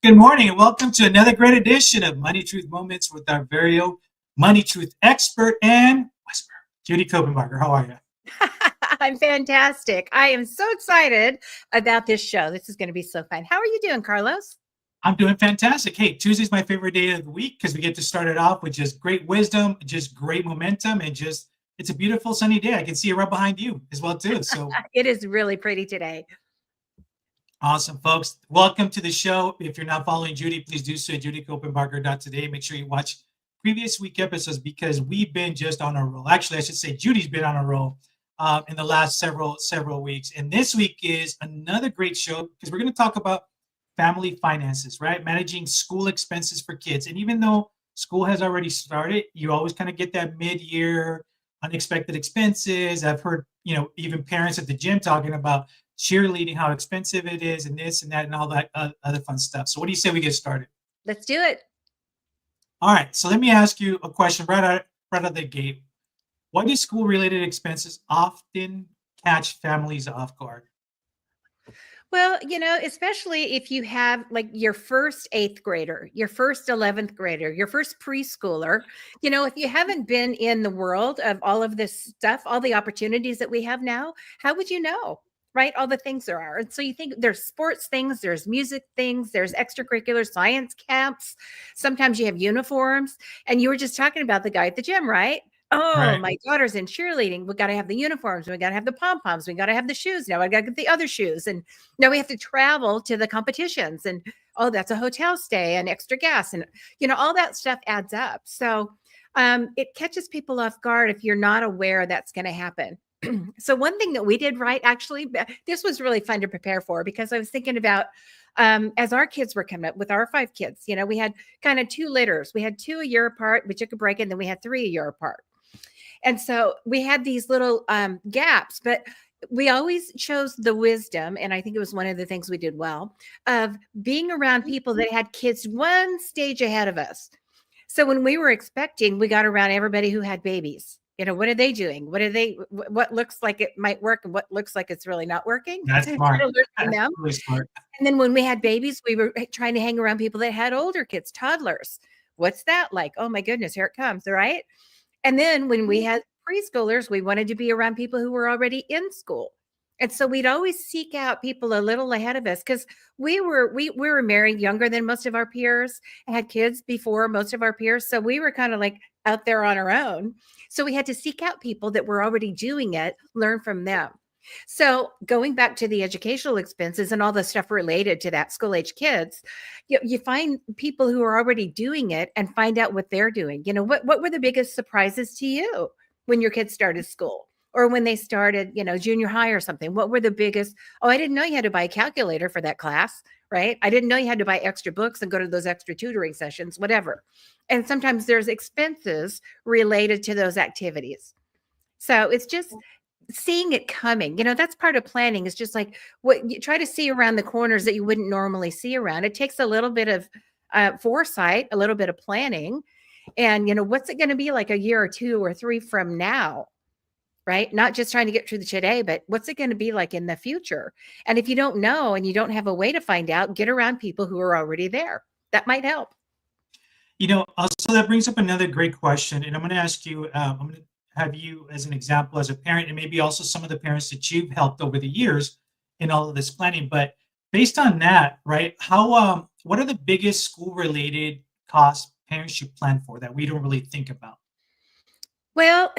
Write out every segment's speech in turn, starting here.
Good morning and welcome to another great edition of Money Truth Moments with our very own Money Truth expert and whisperer, Judy Copenbarger. How are you? I'm fantastic. I am so excited about this show. This is going to be so fun. How are you doing, Carlos? I'm doing fantastic. Hey, Tuesday's my favorite day of the week because we get to start it off with just great wisdom, just great momentum, and just it's a beautiful sunny day. I can see it right behind you as well too. So It is really pretty today. awesome, folks. Welcome to the show. If you're not following Judy, please do so at judycopenbarger.today. Make sure you watch previous week episodes because we've been just on a roll. Actually, I should say Judy's been on a roll in the last several weeks. And this week is another great show because we're going to talk about family finances, right? Managing school expenses for kids. And even though school has already started, you always kind of get that mid-year unexpected expenses. I've heard, even parents at the gym talking about cheerleading, how expensive it is, and this and that, and all that other fun stuff. So, what do you say we get started? Let's do it. All right. So, let me ask you a question right out of the gate. Why do school-related expenses often catch families off guard? Well, especially if you have like your first eighth grader, your first 11th grader, your first preschooler, if you haven't been in the world of all of this stuff, all the opportunities that we have now, how would you know? Right? All the things there are. And so you think there's sports things, there's music things, there's extracurricular science camps. Sometimes you have uniforms. And you were just talking about the guy at the gym, right? Oh, Right. my daughter's in cheerleading. We got to have the uniforms. We got to have the pom poms. We got to have the shoes. Now I got to get the other shoes. And now we have to travel to the competitions. And oh, that's a hotel stay and extra gas. And, all that stuff adds up. So it catches people off guard if you're not aware that's going to happen. So one thing that we did right, actually, this was really fun to prepare for because I was thinking about as our kids were coming up with our five kids, we had kind of two litters. We had two a year apart. We took a break and then we had three a year apart. And so we had these little gaps, but we always chose the wisdom. And I think it was one of the things we did well of being around people that had kids one stage ahead of us. So when we were expecting, we got around everybody who had babies. What are they doing? What looks like it might work and what looks like it's really not working? That's Kind smart. of learn from That's them. really smart. And then when we had babies, we were trying to hang around people that had older kids, toddlers. What's that like? Oh my goodness, here it comes. All right. And then when we had preschoolers, we wanted to be around people who were already in school. And so we'd always seek out people a little ahead of us because we were married younger than most of our peers, had kids before most of our peers. So we were kind of like out there on our own. So we had to seek out people that were already doing it, learn from them. So going back to the educational expenses and all the stuff related to that school age kids, you find people who are already doing it and find out what they're doing. What were the biggest surprises to you when your kids started school or when they started, junior high or something? What were the biggest? Oh, I didn't know you had to buy a calculator for that class, right? I didn't know you had to buy extra books and go to those extra tutoring sessions, whatever. And sometimes there's expenses related to those activities. So it's just seeing it coming. That's part of planning is just like what you try to see around the corners that you wouldn't normally see around. It takes a little bit of foresight, a little bit of planning. And, what's it going to be like a year or two or three from now? Right. Not just trying to get through the today, but what's it going to be like in the future? And if you don't know and you don't have a way to find out, get around people who are already there. That might help. Also that brings up another great question, and I'm going to ask you. I'm going to have you as an example as a parent, and maybe also some of the parents that you've helped over the years in all of this planning. But based on that, right? What are the biggest school-related costs parents should plan for that we don't really think about? Well,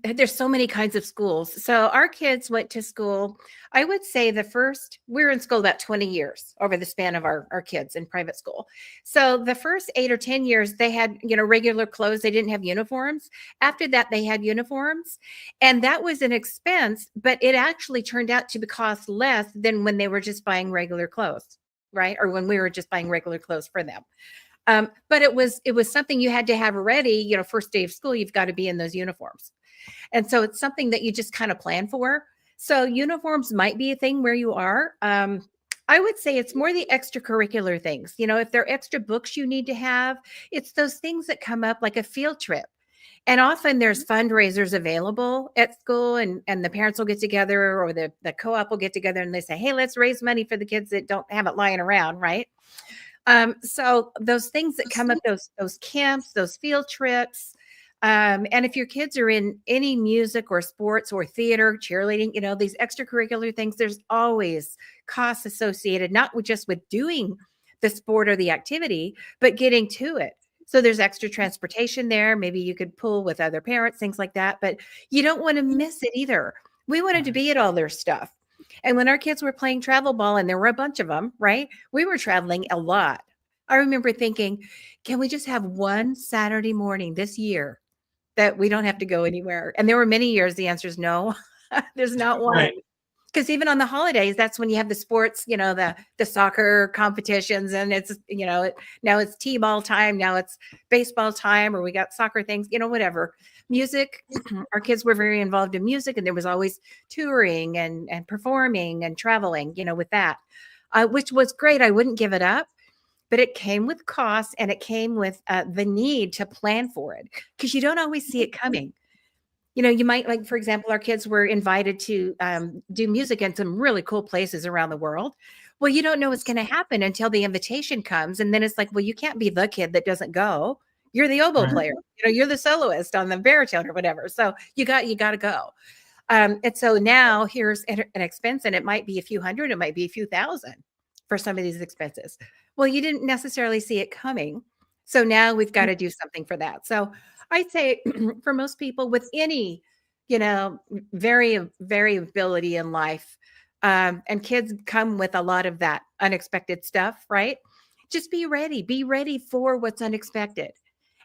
there's so many kinds of schools. So our kids went to school, I would say we were in school about 20 years over the span of our kids in private school. So the first 8 or 10 years, they had, regular clothes. They didn't have uniforms. After that, they had uniforms. And that was an expense, but it actually turned out to cost less than when they were just buying regular clothes, right? Or when we were just buying regular clothes for them. But it was something you had to have ready, first day of school, you've got to be in those uniforms. And so it's something that you just kind of plan for. So uniforms might be a thing where you are. I would say it's more the extracurricular things. If there are extra books you need to have, it's those things that come up like a field trip. And often there's fundraisers available at school and the parents will get together or the co-op will get together and they say, hey, let's raise money for the kids that don't have it lying around, right? So those things that come up, those camps, those field trips, and if your kids are in any music or sports or theater, cheerleading, these extracurricular things, there's always costs associated, not with just with doing the sport or the activity, but getting to it. So there's extra transportation there. Maybe you could pull with other parents, things like that, but you don't want to miss it either. We wanted to be at all their stuff. And when our kids were playing travel ball, and there were a bunch of them, right? We were traveling a lot. I remember thinking, can we just have one Saturday morning this year that we don't have to go anywhere? And there were many years the answer is no. There's not one. Right. Because even on the holidays, that's when you have the sports, the soccer competitions, and it's, now it's t-ball time, now it's baseball time, or we got soccer things, whatever. Music, our kids were very involved in music, and there was always touring and performing and traveling, with that, which was great. I wouldn't give it up, but it came with costs, and it came with the need to plan for it, because you don't always see it coming. You might, like, for example, our kids were invited to do music in some really cool places around the world. Well, you don't know what's going to happen until the invitation comes. And then it's like, well, you can't be the kid that doesn't go. You're the oboe Right. player, you're the soloist on the baritone or whatever. So you got to go. And so now here's an expense, and it might be a few hundred, it might be a few thousand for some of these expenses. Well, you didn't necessarily see it coming. So now we've got to do something for that. So I'd say for most people with any, variability in life, and kids come with a lot of that unexpected stuff, right? Just be ready for what's unexpected.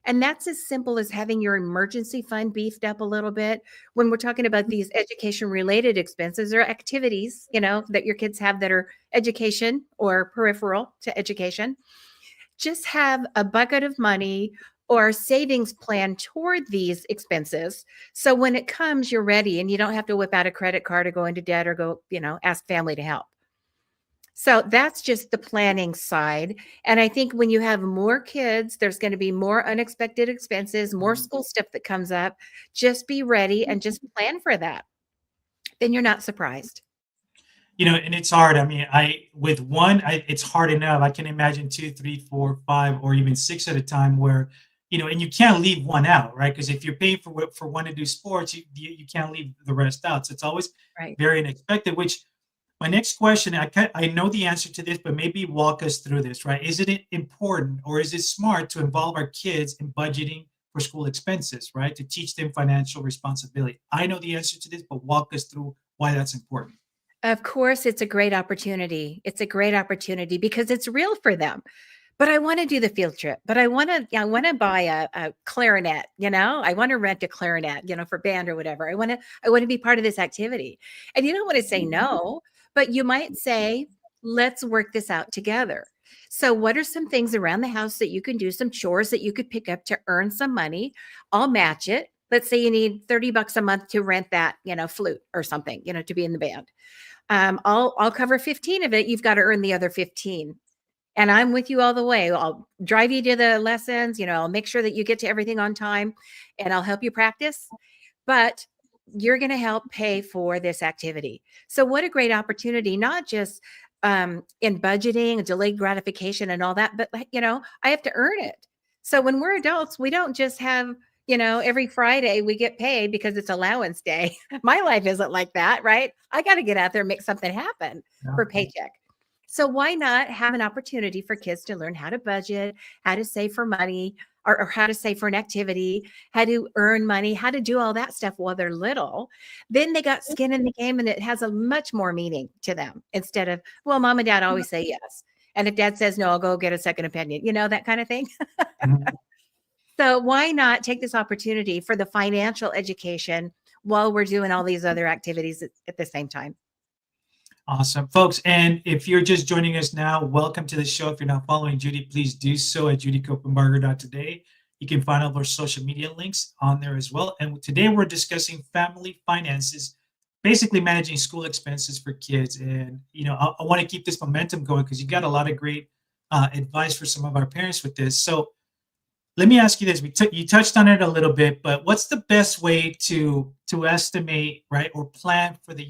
And that's as simple as having your emergency fund beefed up a little bit. When we're talking about these education related expenses or activities, that your kids have that are education or peripheral to education, just have a bucket of money or savings plan toward these expenses. So when it comes, you're ready, and you don't have to whip out a credit card or go into debt or go, ask family to help. So that's just the planning side. And I think when you have more kids, there's going to be more unexpected expenses, more school stuff that comes up. Just be ready and just plan for that. Then you're not surprised. And it's hard. I mean, with one, it's hard enough. I can imagine two, three, four, five, or even six at a time where, and you can't leave one out, right? Because if you're paying for one to do sports, you can't leave the rest out. So it's always Right. very unexpected, which my next question, I know the answer to this, but maybe walk us through this, right? Is it important, or is it smart to involve our kids in budgeting for school expenses, right? To teach them financial responsibility. I know the answer to this, but walk us through why that's important. Of course, it's a great opportunity. It's a great opportunity because it's real for them. But I want to do the field trip. But I want to buy a clarinet. I want to rent a clarinet. For band or whatever. I want to be part of this activity. And you don't want to say no, but you might say, let's work this out together. So, what are some things around the house that you can do? Some chores that you could pick up to earn some money. I'll match it. Let's say you need $30 a month to rent that, flute or something, to be in the band. I'll cover 15 of it. You've got to earn the other 15. And I'm with you all the way. I'll drive you to the lessons, I'll make sure that you get to everything on time, and I'll help you practice. But you're going to help pay for this activity. So what a great opportunity, not just in budgeting, delayed gratification and all that, but I have to earn it. So when we're adults, we don't just have, every Friday we get paid because it's allowance day. My life isn't like that, right? I got to get out there and make something happen for paycheck. So why not have an opportunity for kids to learn how to budget, how to save for money, or how to save for an activity, how to earn money, how to do all that stuff while they're little? Then they got skin in the game, and it has a much more meaning to them instead of, well, mom and dad always say yes. And if dad says no, I'll go get a second opinion, that kind of thing. Mhm. So why not take this opportunity for the financial education while we're doing all these other activities at the same time? Awesome, folks. And if you're just joining us now, welcome to the show. If you're not following Judy, please do so at judycopenbarger.today. You can find all our social media links on there as well. And today we're discussing family finances, basically managing school expenses for kids. And, I want to keep this momentum going because you got a lot of great advice for some of our parents with this. So let me ask you this. You touched on it a little bit, but what's the best way to estimate, right, or plan for the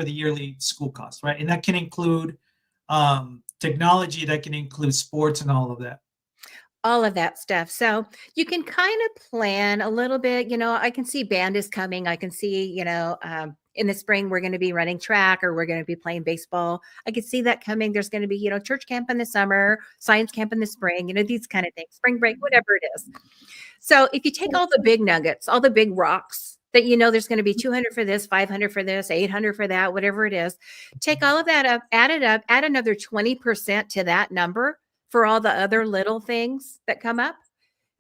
yearly school costs, right? And that can include technology that can include sports and all of that. All of that stuff. So you can kind of plan a little bit. I can see band is coming. I can see, in the spring, we're going to be running track or we're going to be playing baseball. I can see that coming. There's going to be, church camp in the summer, science camp in the spring, these kind of things, spring break, whatever it is. So if you take all the big nuggets, all the big rocks that there's going to be 200 for this, 500 for this, 800 for that, whatever it is, take all of that up, add it up, add another 20% to that number for all the other little things that come up.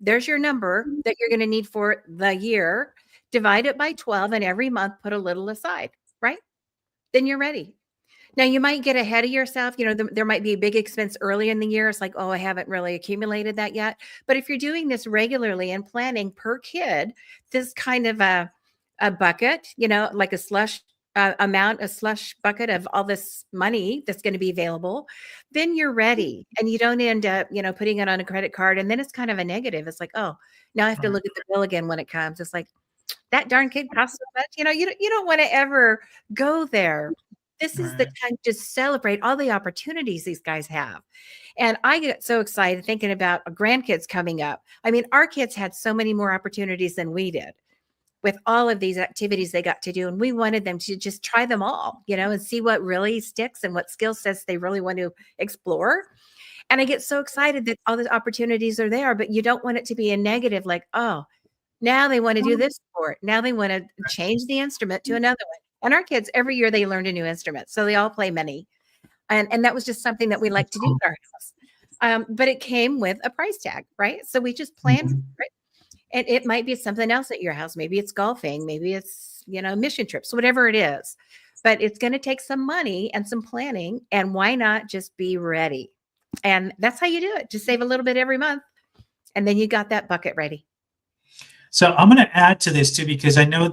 There's your number that you're going to need for the year. Divide it by 12 and every month put a little aside, right? Then you're ready. Now you might get ahead of yourself. There might be a big expense early in the year. It's like, oh, I haven't really accumulated that yet. But if you're doing this regularly and planning per kid, this kind of a bucket, like a slush a slush bucket of all this money that's going to be available, then you're ready and you don't end up, putting it on a credit card. And then it's kind of a negative. It's like, oh, now I have to look at the bill again when it comes. It's like, that darn kid costs so much. You don't want to ever go there. This is the time to celebrate all the opportunities these guys have. And I get so excited thinking about grandkids coming up. I mean, our kids had so many more opportunities than we did with all of these activities they got to do. And we wanted them to just try them all, and see what really sticks and what skill sets they really want to explore. And I get so excited that all the opportunities are there, but you don't want it to be a negative, like, oh, now they want to do this sport. Now they want to change the instrument to another one. And our kids, every year they learned a new instrument. So they all play many. And that was just something that we like to do in our house. But it came with a price tag, right? So we just planned, right? And it might be something else at your house. Maybe it's golfing. Maybe it's, mission trips, whatever it is. But it's going to take some money and some planning. And why not just be ready? And that's how you do it. Just save a little bit every month. And then you got that bucket ready. So I'm going to add to this too, because I know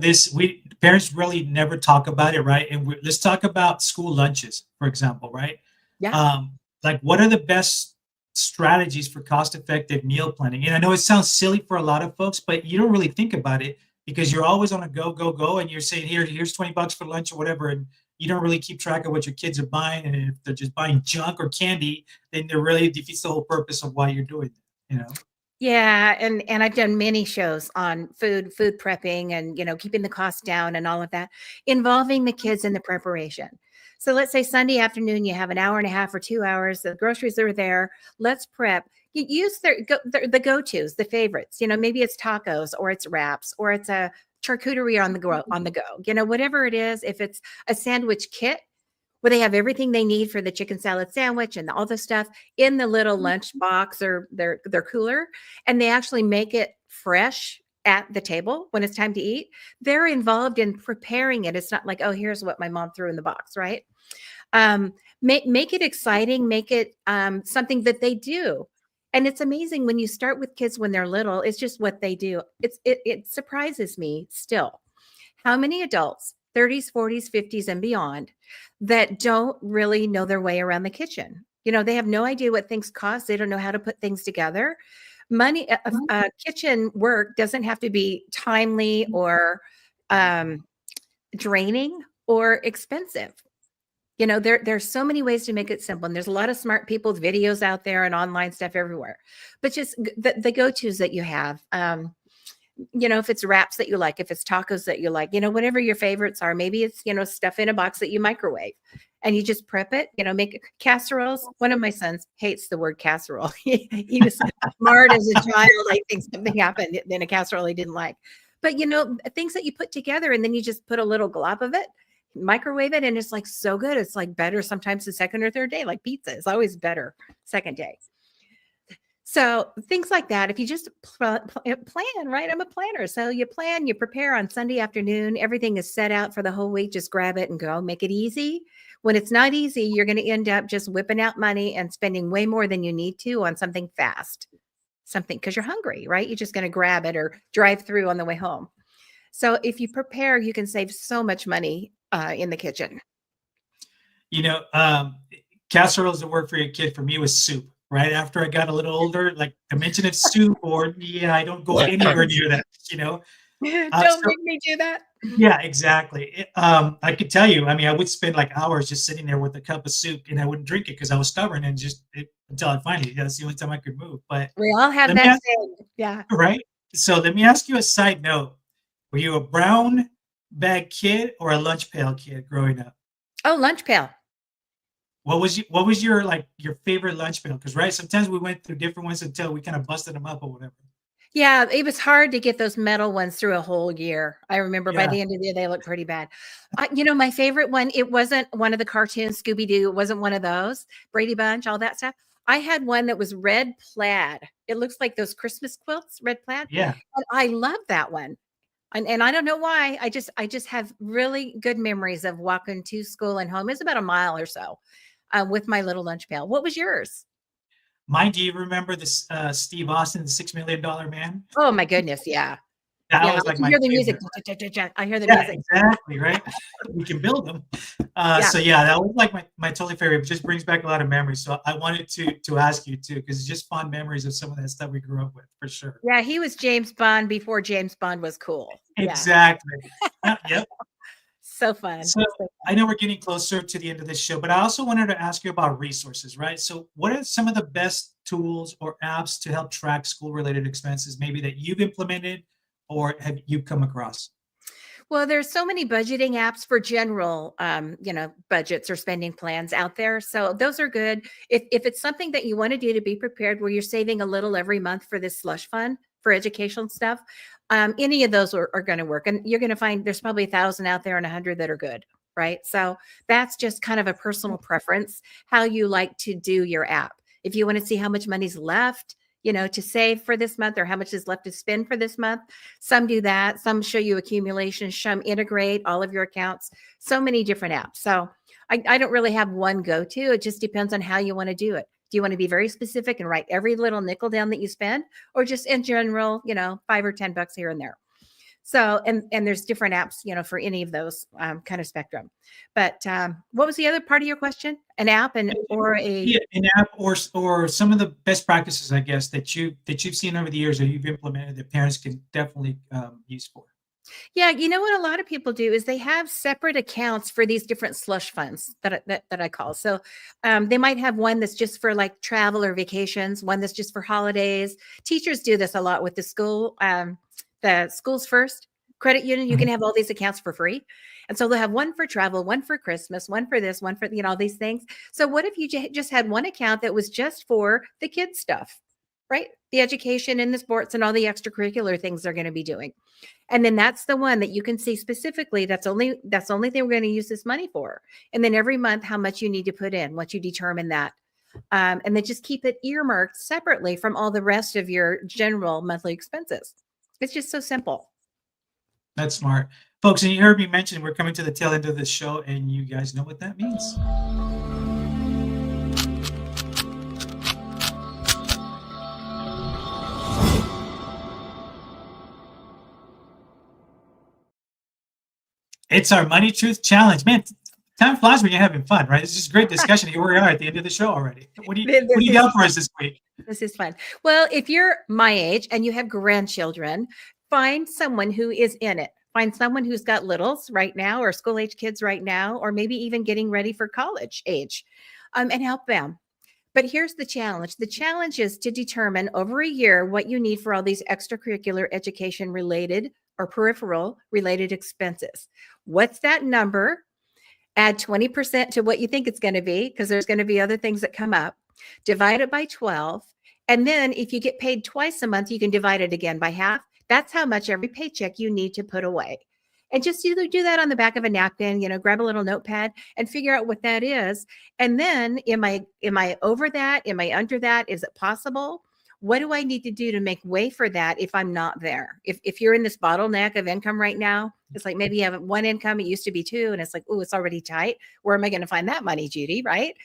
parents really never talk about it, right? And let's talk about school lunches, for example, right? Yeah. Like, what are the best strategies for cost-effective meal planning? And I know it sounds silly for a lot of folks, but you don't really think about it because you're always on a go, and you're saying, here's $20 for lunch or whatever, and you don't really keep track of what your kids are buying. And if they're just buying junk or candy, then it really defeats the whole purpose of why you're doing it, Yeah, and I've done many shows on food prepping and keeping the cost down and all of that, involving the kids in the preparation. So let's say Sunday afternoon you have an hour and a half or 2 hours. The groceries are there. Let's prep. You use the go-tos, the favorites. Maybe it's tacos or it's wraps or it's a charcuterie on the go. Whatever it is. If it's a sandwich kit, where they have everything they need for the chicken salad sandwich and all the stuff in the little lunch box or their cooler, and they actually make it fresh at the table when it's time to eat. They're involved in preparing it. It's not like, oh, here's what my mom threw in the box, right? Make it exciting, make it something that they do. And it's amazing when you start with kids when they're little, it's just what they do. It surprises me still how many adults, 30s, 40s, 50s, and beyond, that don't really know their way around the kitchen. They have no idea what things cost. They don't know how to put things together. Money, kitchen work doesn't have to be timely or draining or expensive. There's so many ways to make it simple. And there's a lot of smart people's videos out there and online stuff everywhere. But just the go-tos that you have, if it's wraps that you like, if it's tacos that you like, whatever your favorites are, maybe it's, stuff in a box that you microwave and you just prep it, make casseroles. One of my sons hates the word casserole. He was smart as a child. I think something happened in a casserole he didn't like, but things that you put together and then you just put a little glob of it, microwave it. And it's like, so good. It's like better sometimes the second or third day, like pizza is always better second day. So things like that, if you just plan, right? I'm a planner. So you plan, you prepare on Sunday afternoon. Everything is set out for the whole week. Just grab it and go. Make it easy. When it's not easy, you're going to end up just whipping out money and spending way more than you need to on something fast. Something because you're hungry, right? You're just going to grab it or drive through on the way home. So if you prepare, you can save so much money in the kitchen. Casseroles that work for your kid for me was soup. Right after I got a little older, like the mention of soup, or I don't go anywhere near that. Don't So make me do that. yeah, exactly. I could tell you, I mean, I would spend like hours just sitting there with a cup of soup and I wouldn't drink it because I was stubborn and until I finally, that's the only time I could move. But We all have let me that ask, saying. Yeah. right? So let me ask you a side note. Were you a brown bag kid or a lunch pail kid growing up? Oh, lunch pail. What was your like your favorite lunch pail? Because right, sometimes we went through different ones until we kind of busted them up or whatever. Yeah, it was hard to get those metal ones through a whole year. I remember by Yeah, the end of the year, they looked pretty bad. My favorite one, it wasn't one of the cartoons, Scooby Doo. It wasn't one of those, Brady Bunch, all that stuff. I had one that was red plaid. It looks like those Christmas quilts, red plaid. yeah. And I love that one. And I don't know why. I just have really good memories of walking to school and home. It's about a mile or so with my little lunch pail. What was yours? Mine, do you remember this Steve Austin, the $6 Million Man? Oh my goodness. Yeah. That Yeah. I was like can my hear the music. favorite. I hear the Yeah, music. exactly, right? We can build them. Yeah. So yeah, that was like my totally favorite. It just brings back a lot of memories. So I wanted to ask you too, because it's just fond memories of some of that stuff we grew up with for sure. Yeah, he was James Bond before James Bond was cool. Yeah, Exactly. Yep. so fun. So So I fun. know we're getting closer to the end of this show, but I also wanted to ask you about resources, right? So what are some of the best tools or apps to help track school related expenses, maybe that you've implemented or have you come across? Well, there's so many budgeting apps for general, budgets or spending plans out there. So those are good. If it's something that you want to do to be prepared, where you're saving a little every month for this slush fund for educational stuff, any of those are going to work. And you're going to find there's probably 1,000 out there and 100 that are good. Right. So that's just kind of a personal preference, how you like to do your app. If you want to see how much money's left, to save for this month or how much is left to spend for this month, some do that. Some show you accumulation, some integrate all of your accounts. So many different apps. So I don't really have one go to. It just depends on how you want to do it. Do you want to be very specific and write every little nickel down that you spend, or just in general, $5 or $10 here and there? So, and there's different apps, for any of those kind of spectrum. But what was the other part of your question? An app and or a Yeah, an app or some of the best practices, I guess, that you've seen over the years or you've implemented that parents can definitely use for. Yeah, you know what a lot of people do is they have separate accounts for these different slush funds that I call. So they might have one that's just for like travel or vacations, one that's just for holidays. Teachers do this a lot with the schools first credit union. You Mhm. can have all these accounts for free. And so they'll have one for travel, one for Christmas, one for this, one for, all these things. So what if you just had one account that was just for the kids stuff, right? The education and the sports and all the extracurricular things they're going to be doing. And then that's the one that you can see specifically. That's the only thing we're going to use this money for. And then every month, how much you need to put in once you determine that. And then just keep it earmarked separately from all the rest of your general monthly expenses. It's just so simple. That's smart. Folks, and you heard me mention we're coming to the tail end of this show, and you guys know what that means. It's our Money Truth Challenge. Man, time flies when you're having fun, right? It's just great discussion. Here we are at the end of the show already. This What do you is got for us this week? this is fun. Well, if you're my age and you have grandchildren, find someone who is in it. Find someone who's got littles right now, or school age kids right now, or maybe even getting ready for college age, and help them. But here's the challenge. The challenge is to determine over a year what you need for all these extracurricular education related or peripheral related expenses. What's that number? Add 20% to what you think it's going to be, because there's going to be other things that come up. Divide it by 12. And then if you get paid twice a month, you can divide it again by half. That's how much every paycheck you need to put away. And just either do that on the back of a napkin, grab a little notepad and figure out what that is. And then am I over that? Am I under that? Is it possible? What do I need to do to make way for that if I'm not there? If you're in this bottleneck of income right now, it's like maybe you have one income, it used to be two, and it's like, oh, it's already tight. Where am I going to find that money, Judy? Right?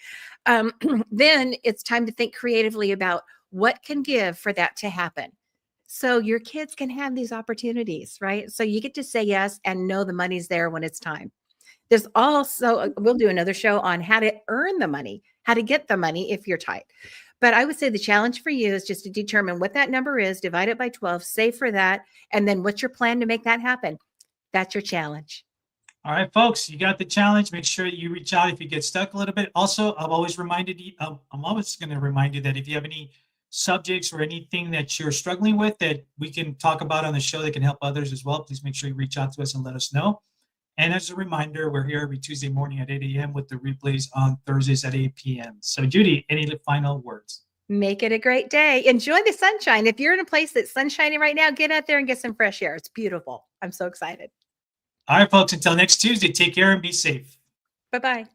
Then it's time to think creatively about what can give for that to happen. So your kids can have these opportunities, right? So you get to say yes and know the money's there when it's time. There's also, we'll do another show on how to earn the money, how to get the money if you're tight. But I would say the challenge for you is just to determine what that number is, divide it by 12, save for that, and then what's your plan to make that happen? That's your challenge. All right, folks, you got the challenge. Make sure that you reach out if you get stuck a little bit. Also, I'm always going to remind you that if you have any subjects or anything that you're struggling with that we can talk about on the show that can help others as well, please make sure you reach out to us and let us know. And as a reminder, we're here every Tuesday morning at 8 a.m. with the replays on Thursdays at 8 p.m. So, Judy, any final words? Make it a great day. Enjoy the sunshine. If you're in a place that's sunshiny right now, get out there and get some fresh air. It's beautiful. I'm so excited. All right, folks, until next Tuesday, take care and be safe. Bye-bye.